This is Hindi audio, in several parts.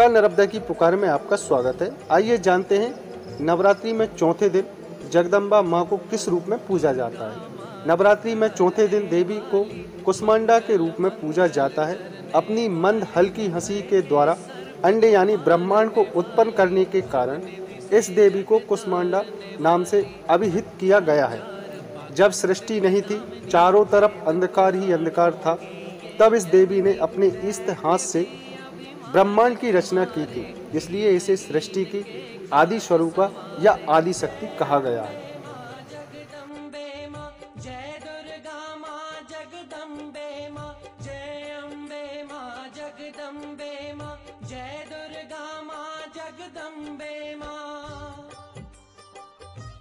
माता नर्मदा की पुकार में आपका स्वागत है। आइए जानते हैं नवरात्रि में चौथे दिन जगदम्बा माँ को किस रूप में पूजा जाता है। नवरात्रि में चौथे दिन देवी को कुष्मांडा के रूप में पूजा जाता है। अपनी मंद हल्की हंसी के द्वारा अंडे यानी ब्रह्मांड को उत्पन्न करने के कारण इस देवी को कुष्मांडा नाम से अभिहित किया गया है। जब सृष्टि नहीं थी, चारों तरफ अंधकार ही अंधकार था, तब इस देवी ने अपने इस्त हाथ से ब्रह्मांड की रचना की थी, इसलिए इसे सृष्टि की आदि स्वरूपा या आदि शक्ति कहा गया है।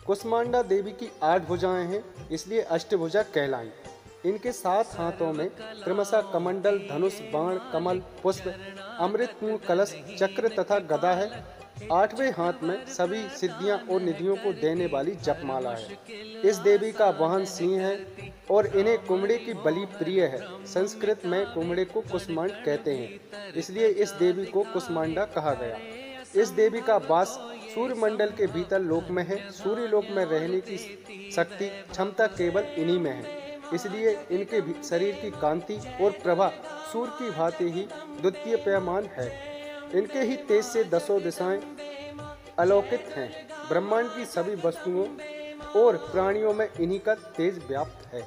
कुष्मांडा देवी की 8 भुजाएं हैं, इसलिए अष्टभुजा कहलाई। इनके 7 हाथों में क्रमशः कमंडल, धनुष, बाण, कमल, पुष्प, अमृतपूर्ण कलश, चक्र तथा गदा है। 8वें हाथ में सभी सिद्धियां और निधियों को देने वाली जपमाला है। इस देवी का वाहन सिंह है और इन्हें कुमड़े की बलि प्रिय है। संस्कृत में कुमड़े को कुष्मांड कहते हैं, इसलिए इस देवी को कुष्मांडा कहा गया। इस देवी का वास सूर्य मंडल के भीतर लोक में है। सूर्य लोक में रहने की शक्ति क्षमता केवल इन्हीं में है, इसलिए इनके शरीर की कांति और प्रभा सूर्य की भांति ही द्वितीयमान है। इनके ही तेज से 10 दिशाएं अलौकिक हैं। ब्रह्मांड की सभी वस्तुओं और प्राणियों में इन्हीं का तेज व्याप्त है।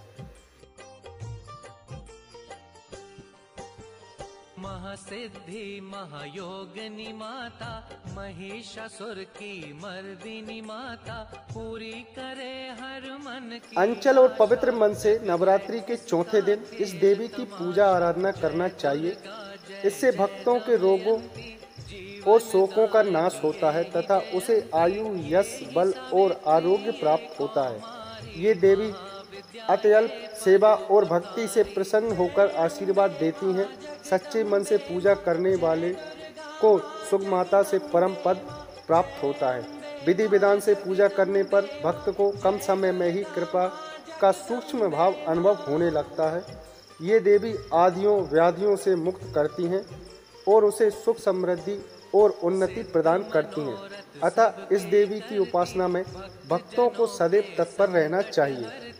महासिद्धि महायोगिनी माता, महिषासुर की मर्दिनी माता, पूरी करे हर मन की। अंचल और पवित्र मन से नवरात्रि के चौथे दिन इस देवी की पूजा आराधना करना चाहिए। इससे भक्तों के रोगों और शोकों का नाश होता है तथा उसे आयु, यश, बल और आरोग्य प्राप्त होता है। ये देवी अत्यल्प सेवा और भक्ति से प्रसन्न होकर आशीर्वाद देती हैं। सच्चे मन से पूजा करने वाले को सुगमाता से परम पद प्राप्त होता है। विधि विधान से पूजा करने पर भक्त को कम समय में ही कृपा का सूक्ष्म भाव अनुभव होने लगता है। ये देवी आदियों व्याधियों से मुक्त करती हैं और उसे सुख, समृद्धि और उन्नति प्रदान करती हैं। अतः इस देवी की उपासना में भक्तों को सदैव तत्पर रहना चाहिए।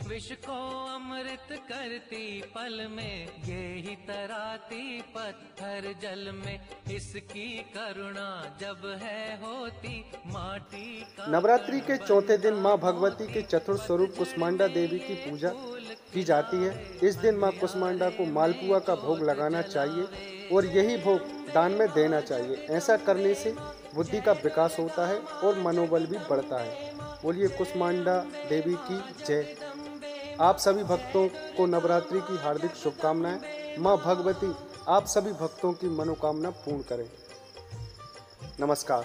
विष को अमृत करती पल में, ये ही तराती पत्थर जल में, इसकी करुणा जब है होती माटी का। नवरात्रि के चौथे दिन माँ भगवती के चतुर्थ स्वरूप कुष्मांडा देवी की पूजा की जाती है। इस दिन माँ कुष्मांडा को मालपुआ का भोग लगाना चाहिए और यही भोग दान में देना चाहिए। ऐसा करने से बुद्धि का विकास होता है और मनोबल भी बढ़ता है। बोलिए कुष्मांडा देवी की जय। आप सभी भक्तों को नवरात्रि की हार्दिक शुभकामनाएं। माँ भगवती आप सभी भक्तों की मनोकामना पूर्ण करें। नमस्कार।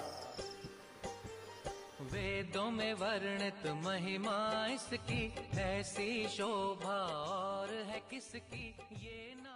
वेदों में वर्णित महिमा इसकी, ऐसी शोभा और है किसकी, ये ना